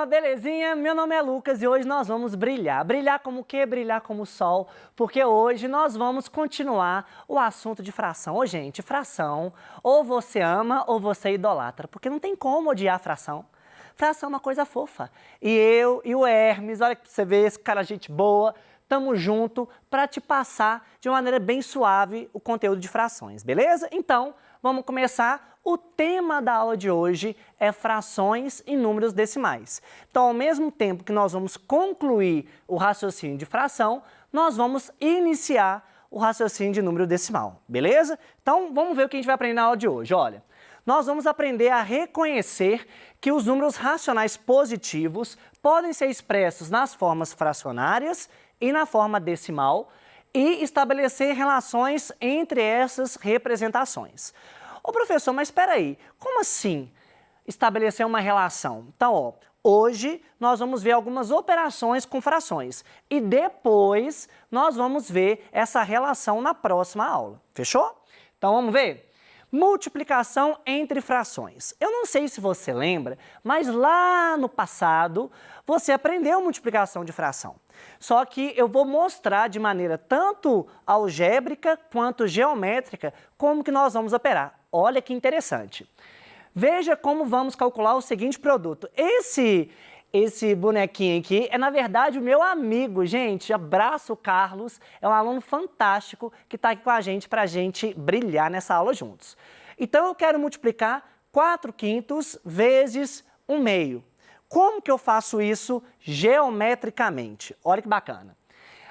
belezinha? Meu nome é Lucas e hoje nós vamos brilhar. Brilhar como o quê? Brilhar como o sol, porque hoje nós vamos continuar o assunto de fração. Ô gente, fração, ou você ama ou você idolatra, porque não tem como odiar fração. Fração é uma coisa fofa. E eu e o Hermes, olha que você vê, esse cara gente boa, tamo junto para te passar de uma maneira bem suave o conteúdo de frações, beleza? Então, vamos começar. O tema da aula de hoje é frações em números decimais. Então, ao mesmo tempo que nós vamos concluir o raciocínio de fração, nós vamos iniciar o raciocínio de número decimal, beleza? Então, vamos ver o que a gente vai aprender na aula de hoje. Olha, nós vamos aprender a reconhecer que os números racionais positivos podem ser expressos nas formas fracionárias e na forma decimal e estabelecer relações entre essas representações. Ô professor, mas espera aí, como assim estabelecer uma relação? Então, ó, hoje nós vamos ver algumas operações com frações e depois nós vamos ver essa relação na próxima aula, fechou? Então vamos ver? Multiplicação entre frações. Eu não sei se você lembra, mas lá no passado você aprendeu multiplicação de fração. Só que eu vou mostrar de maneira tanto algébrica quanto geométrica como que nós vamos operar. Olha que interessante. Veja como vamos calcular o seguinte produto. Esse bonequinho aqui é, na verdade, o meu amigo, gente. Abraço, Carlos. É um aluno fantástico que está aqui com a gente para a gente brilhar nessa aula juntos. Então, eu quero multiplicar 4/5 vezes 1/2. Como que eu faço isso geometricamente? Olha que bacana.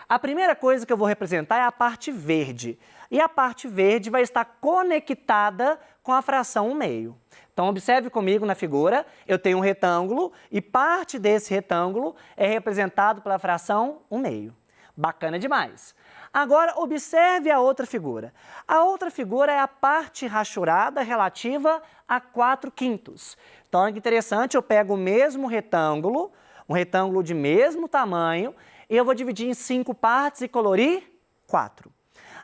A primeira coisa que eu vou representar é a parte verde. E a parte verde vai estar conectada com a fração 1/2. Então, observe comigo na figura, eu tenho um retângulo e parte desse retângulo é representado pela fração 1/2. Bacana demais. Agora, observe a outra figura. A outra figura é a parte rachurada relativa a 4/5. Então, olha que interessante, eu pego o mesmo retângulo, um retângulo de mesmo tamanho, e eu vou dividir em 5 partes e colorir 4.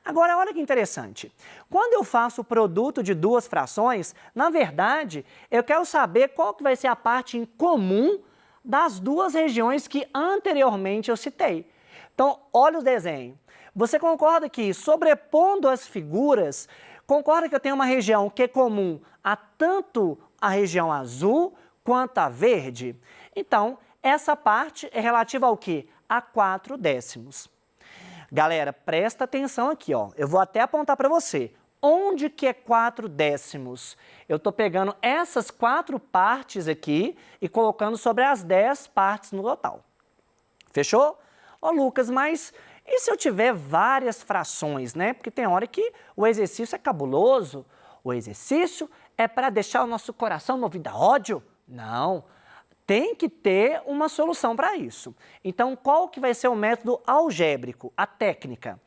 Agora, olha que interessante. Quando eu faço o produto de duas frações, na verdade, eu quero saber qual que vai ser a parte em comum das duas regiões que anteriormente eu citei. Então, olha o desenho. Você concorda que, sobrepondo as figuras, concorda que eu tenho uma região que é comum a tanto a região azul quanto a verde? Então, essa parte é relativa ao quê? A 4/10. Galera, presta atenção aqui, ó. Eu vou até apontar para você. Onde que é 4/10? Eu estou pegando essas 4 partes aqui e colocando sobre as 10 partes no total. Fechou? Ó, Lucas, mas e se eu tiver várias frações, né? Porque tem hora que o exercício é cabuloso. O exercício é para deixar o nosso coração movido a ódio? Não. Tem que ter uma solução para isso. Então, qual que vai ser o método algébrico, a técnica?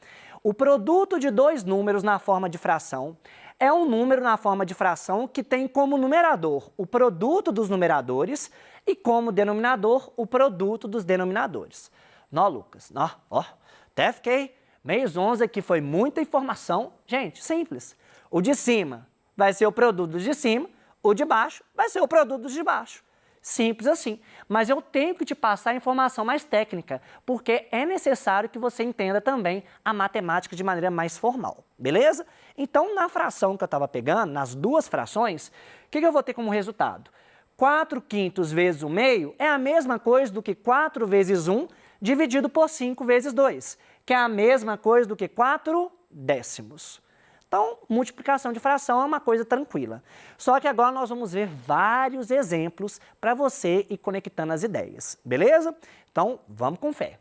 O produto de dois números na forma de fração é um número na forma de fração que tem como numerador o produto dos numeradores e como denominador o produto dos denominadores. Nó, Lucas, nó, ó, até fiquei meio zonza que foi muita informação. Gente, simples. O de cima vai ser o produto dos de cima, o de baixo vai ser o produto dos de baixo. Simples assim, mas eu tenho que te passar a informação mais técnica, porque é necessário que você entenda também a matemática de maneira mais formal, beleza? Então, na fração que eu estava pegando, nas duas frações, o que eu vou ter como resultado? 4/5 vezes 1/2 é a mesma coisa do que 4 vezes 1 dividido por 5 vezes 2, que é a mesma coisa do que 4/10. Então, multiplicação de fração é uma coisa tranquila. Só que agora nós vamos ver vários exemplos para você ir conectando as ideias, beleza? Então, vamos com fé.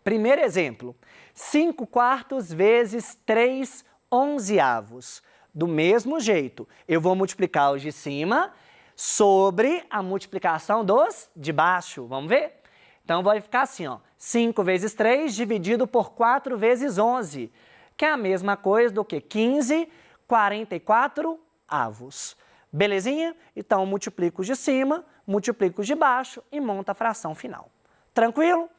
Primeiro exemplo, 5/4 vezes 3/11. Do mesmo jeito, eu vou multiplicar os de cima sobre a multiplicação dos de baixo. Vamos ver? Então, vai ficar assim, ó, 5 vezes 3 dividido por 4 vezes 11. Que é a mesma coisa do que 15/44. Belezinha? Então, multiplico os de cima, multiplico os de baixo e monta a fração final. Tranquilo?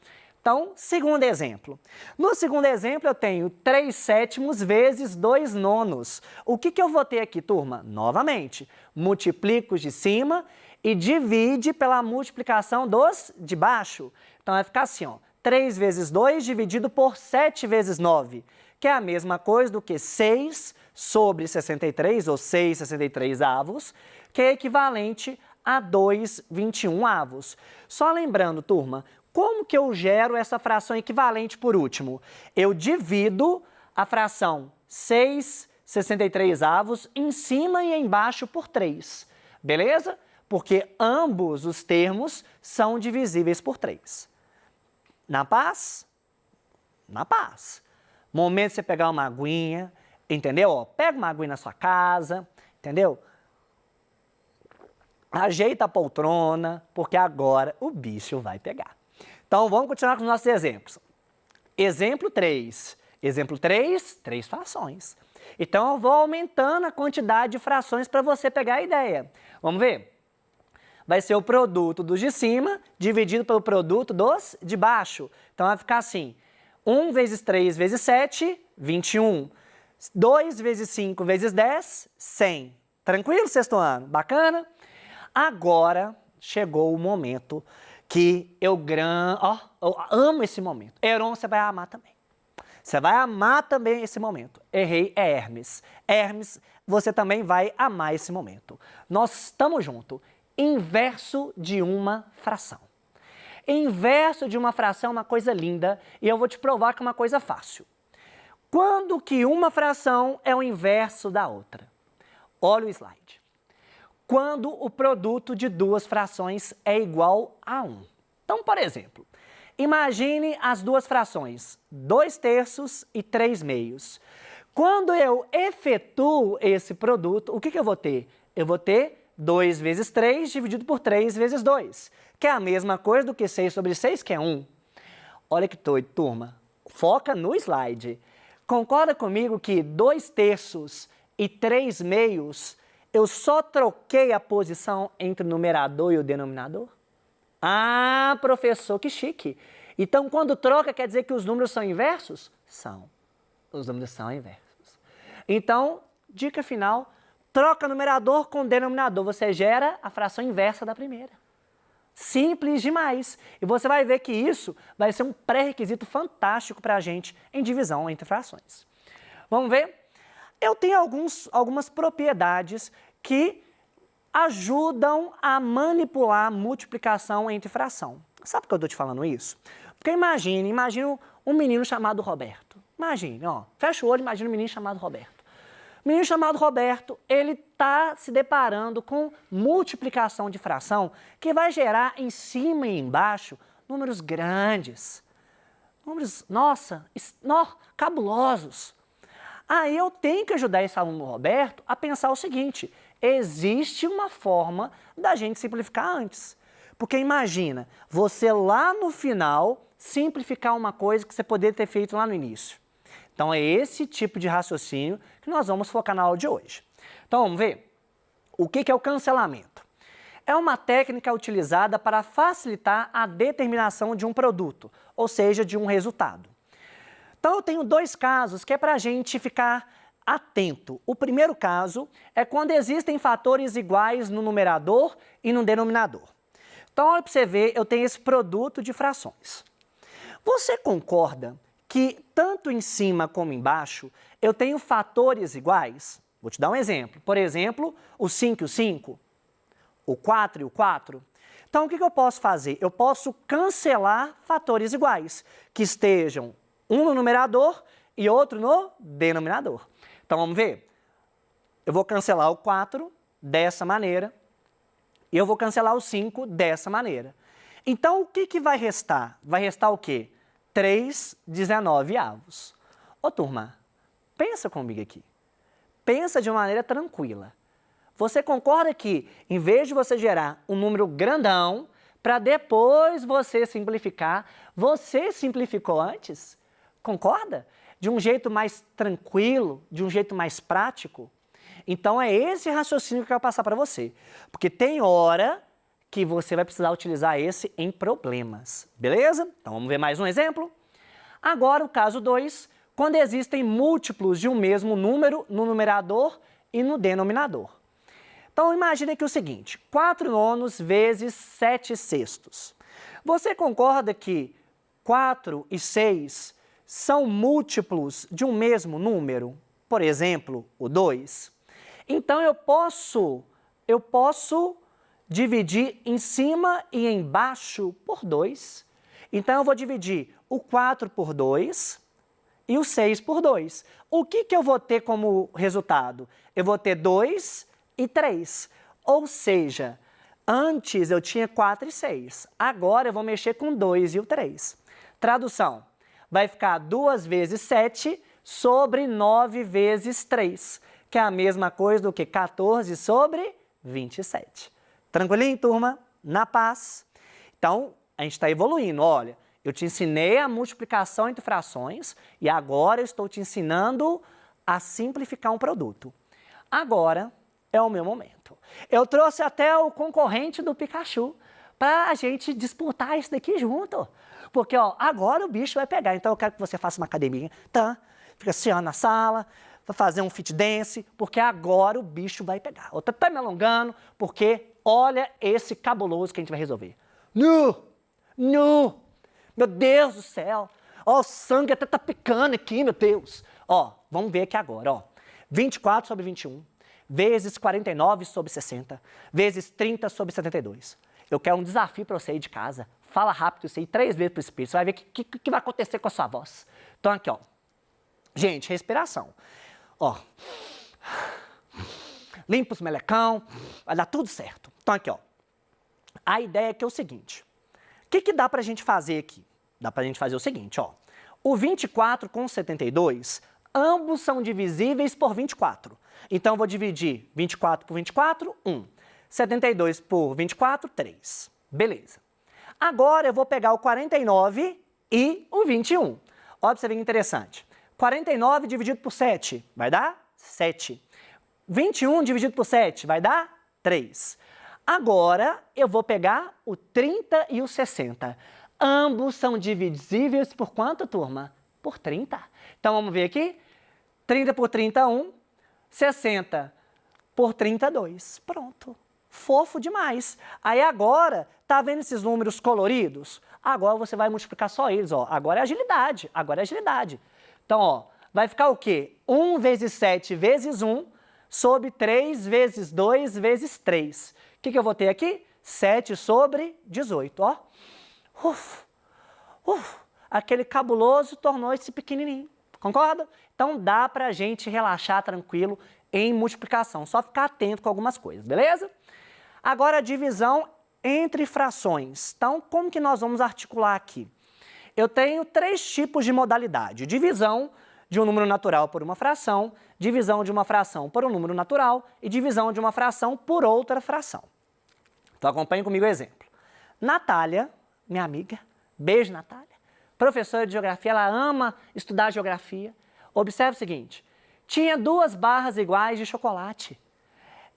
Então, segundo exemplo. No segundo exemplo, eu tenho 3/7 vezes 2/9. O que eu vou ter aqui, turma? Novamente, multiplico os de cima e divide pela multiplicação dos de baixo. Então vai ficar assim, ó, 3 vezes 2 dividido por 7 vezes 9, que é a mesma coisa do que 6 sobre 63, ou 6/63 avos, que é equivalente a 2/21 avos. Só lembrando, turma, como que eu gero essa fração equivalente por último? Eu divido a fração 6/63 avos em cima e embaixo por 3, beleza? Porque ambos os termos são divisíveis por 3. Na paz? Na paz. Momento de você pegar uma aguinha, entendeu? Ó, pega uma aguinha na sua casa, entendeu? Ajeita a poltrona, porque agora o bicho vai pegar. Então, vamos continuar com os nossos exemplos. Exemplo 3. Exemplo 3, 3 frações. Então, eu vou aumentando a quantidade de frações para você pegar a ideia. Vamos ver? Vai ser o produto dos de cima dividido pelo produto dos de baixo. Então, vai ficar assim, 1 vezes 3 vezes 7, 21. 2 vezes 5 vezes 10, 100. Tranquilo, sexto ano? Bacana? Agora chegou o momento que eu amo esse momento. Heron, você vai amar também. Você vai amar também esse momento. Errei, é Hermes. Hermes, você também vai amar esse momento. Nós estamos juntos. Inverso de uma fração. Inverso de uma fração é uma coisa linda e eu vou te provar que é uma coisa fácil. Quando que uma fração é o inverso da outra? Olha o slide. Quando o produto de duas frações é igual a 1. Então, por exemplo, imagine as duas frações, 2/3 e 3/2. Quando eu efetuo esse produto, o que eu vou ter? Eu vou ter 2 vezes 3 dividido por 3 vezes 2, que é a mesma coisa do que 6 sobre 6, que é 1. Olha que doido, turma. Foca no slide. Concorda comigo que 2/3 e 3/2, eu só troquei a posição entre o numerador e o denominador? Ah, professor, que chique. Então, quando troca, quer dizer que os números são inversos? São. Os números são inversos. Então, dica final, troca numerador com denominador. Você gera a fração inversa da primeira. Simples demais. E você vai ver que isso vai ser um pré-requisito fantástico para a gente em divisão entre frações. Vamos ver? Eu tenho algumas propriedades que ajudam a manipular a multiplicação entre fração. Sabe por que eu estou te falando isso? Porque imagine um menino chamado Roberto. Imagine, ó, fecha o olho e imagina um menino chamado Roberto. O menino chamado Roberto, ele está se deparando com multiplicação de fração que vai gerar em cima e embaixo números grandes. Números, nossa, cabulosos. Aí eu tenho que ajudar esse aluno Roberto a pensar o seguinte, existe uma forma da gente simplificar antes. Porque imagina, você lá no final simplificar uma coisa que você poderia ter feito lá no início. Então é esse tipo de raciocínio que nós vamos focar na aula de hoje. Então vamos ver o que é o cancelamento. É uma técnica utilizada para facilitar a determinação de um produto, ou seja, de um resultado. Então eu tenho dois casos que é para a gente ficar atento. O primeiro caso é quando existem fatores iguais no numerador e no denominador. Então olha para você ver, eu tenho esse produto de frações. Você concorda que tanto em cima como embaixo eu tenho fatores iguais? Vou te dar um exemplo. Por exemplo, o 5 e o 5, o 4 e o 4. Então o que eu posso fazer? Eu posso cancelar fatores iguais, que estejam um no numerador e outro no denominador. Então vamos ver? Eu vou cancelar o 4 dessa maneira e eu vou cancelar o 5 dessa maneira. Então o que vai restar? Vai restar o quê? 3/19 avos. Ô turma, pensa comigo aqui. Pensa de uma maneira tranquila. Você concorda que em vez de você gerar um número grandão para depois você simplificar, você simplificou antes? Concorda? De um jeito mais tranquilo, de um jeito mais prático. Então é esse raciocínio que eu quero passar para você. Porque tem hora que você vai precisar utilizar esse em problemas. Beleza? Então vamos ver mais um exemplo? Agora o caso 2, quando existem múltiplos de um mesmo número no numerador e no denominador. Então, imagine aqui o seguinte, 4 nonos vezes 7 sextos. Você concorda que 4 e 6 são múltiplos de um mesmo número? Por exemplo, o 2. Então, eu posso dividir em cima e embaixo por 2. Então, eu vou dividir o 4 por 2 e o 6 por 2. O que eu vou ter como resultado? Eu vou ter 2 e 3. Ou seja, antes eu tinha 4 e 6. Agora eu vou mexer com 2 e o 3. Tradução. Vai ficar 2 vezes 7 sobre 9 vezes 3, que é a mesma coisa do que 14 sobre 27. Tranquilinho, turma? Na paz? Então, a gente está evoluindo. Olha, eu te ensinei a multiplicação entre frações e agora eu estou te ensinando a simplificar um produto. Agora é o meu momento. Eu trouxe até o concorrente do Pikachu para a gente disputar isso daqui junto. Porque, ó, agora o bicho vai pegar. Então, eu quero que você faça uma academia, tá? Fica assim, ó, na sala, vai fazer um fit dance, porque agora o bicho vai pegar. Eu tô até me alongando, porque olha esse cabuloso que a gente vai resolver. Nu! Meu Deus do céu! Ó, o sangue até tá picando aqui, meu Deus! Ó, vamos ver aqui agora, ó. 24 sobre 21, vezes 49 sobre 60, vezes 30 sobre 72. Eu quero um desafio para você aí de casa. Fala rápido isso aí 3 vezes pro espírito. Você vai ver o que vai acontecer com a sua voz. Então aqui, ó. Gente, respiração. Ó. Limpa os melecão. Vai dar tudo certo. Então aqui, ó. A ideia aqui é o seguinte. O que dá pra gente fazer aqui? Dá pra gente fazer o seguinte, ó. O 24 com 72, ambos são divisíveis por 24. Então eu vou dividir 24 por 24, 1. 72 por 24, 3. Beleza. Agora eu vou pegar o 49 e o 21. Olha pra você ver que interessante. 49 dividido por 7 vai dar 7. 21 dividido por 7 vai dar 3. Agora eu vou pegar o 30 e o 60. Ambos são divisíveis por quanto, turma? Por 30. Então vamos ver aqui. 30 por 31, 60 por 32. Pronto. Fofo demais. Aí agora, tá vendo esses números coloridos? Agora você vai multiplicar só eles, ó. Agora é agilidade, agora é agilidade. Então, ó, vai ficar o quê? 1 vezes 7 vezes 1 sobre 3 vezes 2 vezes 3. O que eu vou ter aqui? 7 sobre 18, ó. Aquele cabuloso tornou esse pequenininho, concorda? Então dá pra gente relaxar tranquilo em multiplicação, só ficar atento com algumas coisas, beleza? Agora a divisão entre frações. Então, como que nós vamos articular aqui? Eu tenho 3 tipos de modalidade. Divisão de um número natural por uma fração, divisão de uma fração por um número natural e divisão de uma fração por outra fração. Então, acompanhe comigo o exemplo. Natália, minha amiga, beijo, Natália, professora de geografia, ela ama estudar geografia. Observe o seguinte, tinha 2 barras iguais de chocolate.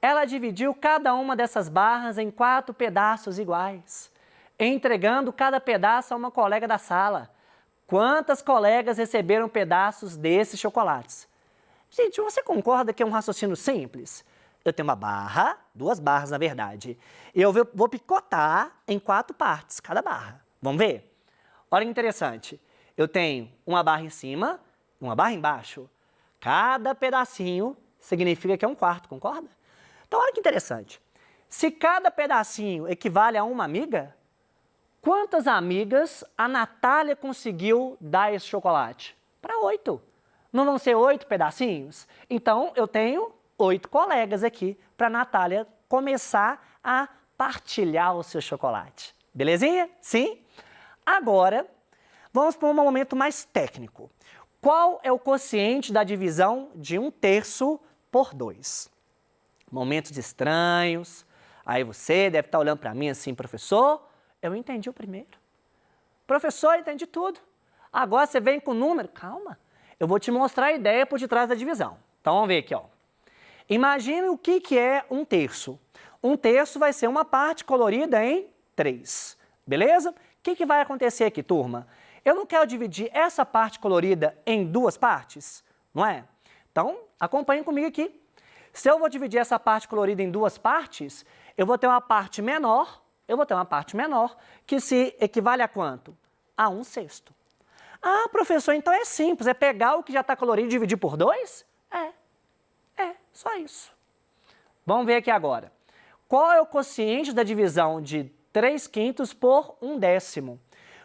Ela dividiu cada uma dessas barras em 4 pedaços iguais, entregando cada pedaço a uma colega da sala. Quantas colegas receberam pedaços desses chocolates? Gente, você concorda que é um raciocínio simples? Eu tenho uma barra, 2 barras na verdade, e eu vou picotar em 4 partes, cada barra. Vamos ver? Olha que interessante. Eu tenho uma barra em cima, uma barra embaixo. Cada pedacinho significa que é um quarto, concorda? Então, olha que interessante. Se cada pedacinho equivale a uma amiga, quantas amigas a Natália conseguiu dar esse chocolate? Para 8. Não vão ser 8 pedacinhos? Então, eu tenho 8 colegas aqui para a Natália começar a partilhar o seu chocolate. Belezinha? Sim? Agora, vamos para um momento mais técnico. Qual é o quociente da divisão de 1/3 por 2? Momentos estranhos. Aí você deve estar olhando para mim assim, professor, eu entendi o primeiro. Professor, eu entendi tudo. Agora você vem com o número. Calma, eu vou te mostrar a ideia por detrás da divisão. Então vamos ver aqui, ó. Imagine o que é 1/3. 1/3 vai ser uma parte colorida em 3. Beleza? O que vai acontecer aqui, turma? Eu não quero dividir essa parte colorida em 2 partes, não é? Então, acompanhem comigo aqui. Se eu vou dividir essa parte colorida em duas partes, eu vou ter uma parte menor, que se equivale a quanto? A 1/6. Ah, professor, então é simples, é pegar o que já está colorido e dividir por 2? Só isso. Vamos ver aqui agora. Qual é o quociente da divisão de 3/5 por 1/10?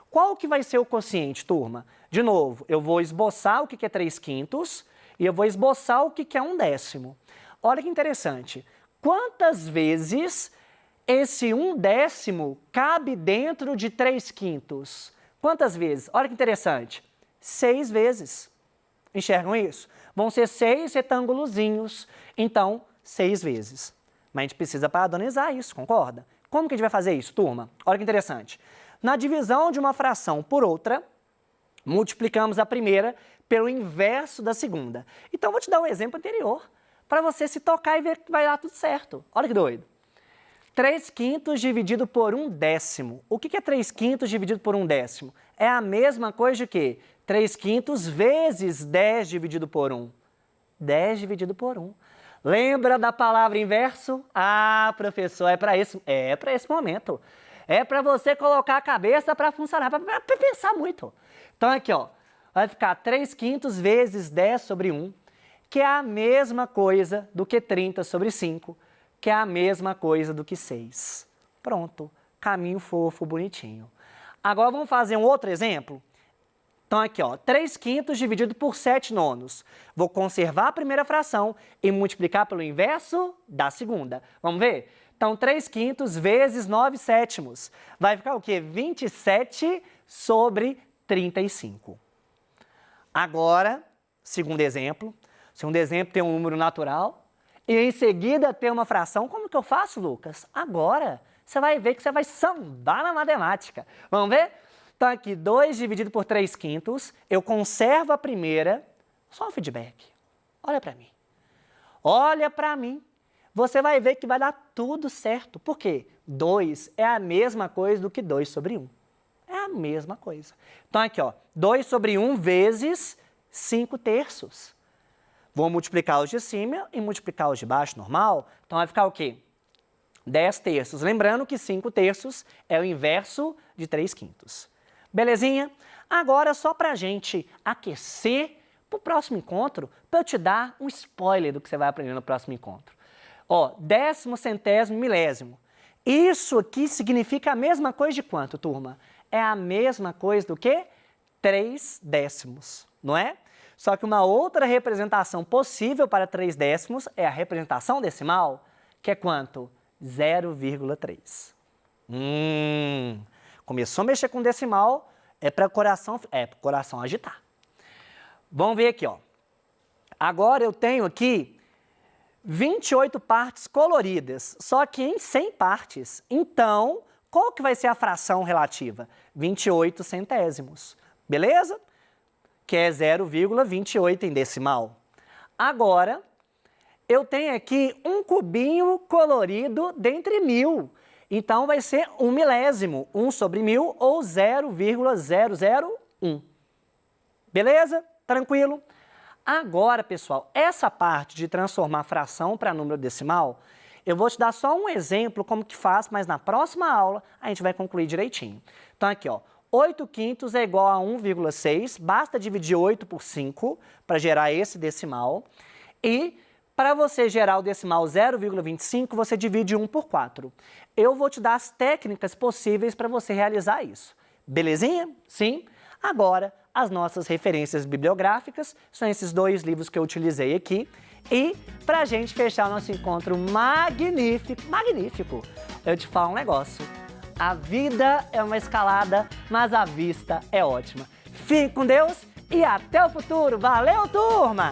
Qual que vai ser o quociente, turma? De novo, eu vou esboçar o que é 3/5 e eu vou esboçar o que é 1/10. Olha que interessante. Quantas vezes esse 1/10 cabe dentro de 3/5? Quantas vezes? Olha que interessante. 6 vezes. Enxergam isso? Vão ser 6 retângulozinhos, então 6 vezes. Mas a gente precisa padronizar isso, concorda? Como que a gente vai fazer isso, turma? Olha que interessante. Na divisão de uma fração por outra, multiplicamos a primeira pelo inverso da segunda. Então, vou te dar um exemplo anterior, para você se tocar e ver que vai dar tudo certo. Olha que doido. 3/5 dividido por 1/10. O que é 3/5 dividido por 1/10? É a mesma coisa de quê? 3/5 vezes 10 dividido por 1. 10 dividido por 1. Lembra da palavra inverso? Ah, professor, é para esse momento. É para você colocar a cabeça para funcionar, para pensar muito. Então aqui, ó, vai ficar 3/5 vezes 10 sobre 1, que é a mesma coisa do que 30 sobre 5, que é a mesma coisa do que 6. Pronto, caminho fofo, bonitinho. Agora vamos fazer um outro exemplo? Então aqui, ó, 3/5 dividido por 7/9. Vou conservar a primeira fração e multiplicar pelo inverso da segunda. Vamos ver? Então 3/5 vezes 9/7. Vai ficar o quê? 27 sobre 35. Agora, segundo exemplo. Segundo exemplo tem um número natural e em seguida tem uma fração. Como que eu faço, Lucas? Agora você vai ver que você vai sambar na matemática. Vamos ver? Então aqui, 2 dividido por 3/5, eu conservo a primeira, só um feedback. Olha para mim. Olha para mim. Você vai ver que vai dar tudo certo. Por quê? 2 é a mesma coisa do que 2 sobre 1. É a mesma coisa. Então aqui, ó, 2 sobre 1 vezes 5/3. Vou multiplicar os de cima e multiplicar os de baixo, normal. Então vai ficar o quê? 10/3. Lembrando que 5/3 é o inverso de 3/5. Belezinha? Agora, só para a gente aquecer para o próximo encontro, para eu te dar um spoiler do que você vai aprender no próximo encontro. Ó, 10º-centésimo-milésimo. Isso aqui significa a mesma coisa de quanto, turma? É a mesma coisa do que 3/10, não é? Só que uma outra representação possível para 3/10 é a representação decimal, que é quanto? 0,3. Começou a mexer com decimal, é para o coração agitar. Vamos ver aqui, ó. Agora eu tenho aqui 28 partes coloridas, só que em 100 partes. Então, qual que vai ser a fração relativa? 28 centésimos, beleza? Que é 0,28 em decimal. Agora, eu tenho aqui um cubinho colorido dentre 1000. Então, vai ser 1 milésimo, 1 sobre 1000 ou 0,001. Beleza? Tranquilo? Agora, pessoal, essa parte de transformar fração para número decimal, eu vou te dar só um exemplo como que faz, mas na próxima aula a gente vai concluir direitinho. Então, aqui, ó, 8/5 é igual a 1,6, basta dividir 8 por 5 para gerar esse decimal. E para você gerar o decimal 0,25, você divide 1 por 4. Eu vou te dar as técnicas possíveis para você realizar isso. Belezinha? Sim? Agora, as nossas referências bibliográficas são esses 2 livros que eu utilizei aqui. E, para a gente fechar o nosso encontro magnífico, eu te falo um negócio. A vida é uma escalada, mas a vista é ótima. Fique com Deus e até o futuro. Valeu, turma!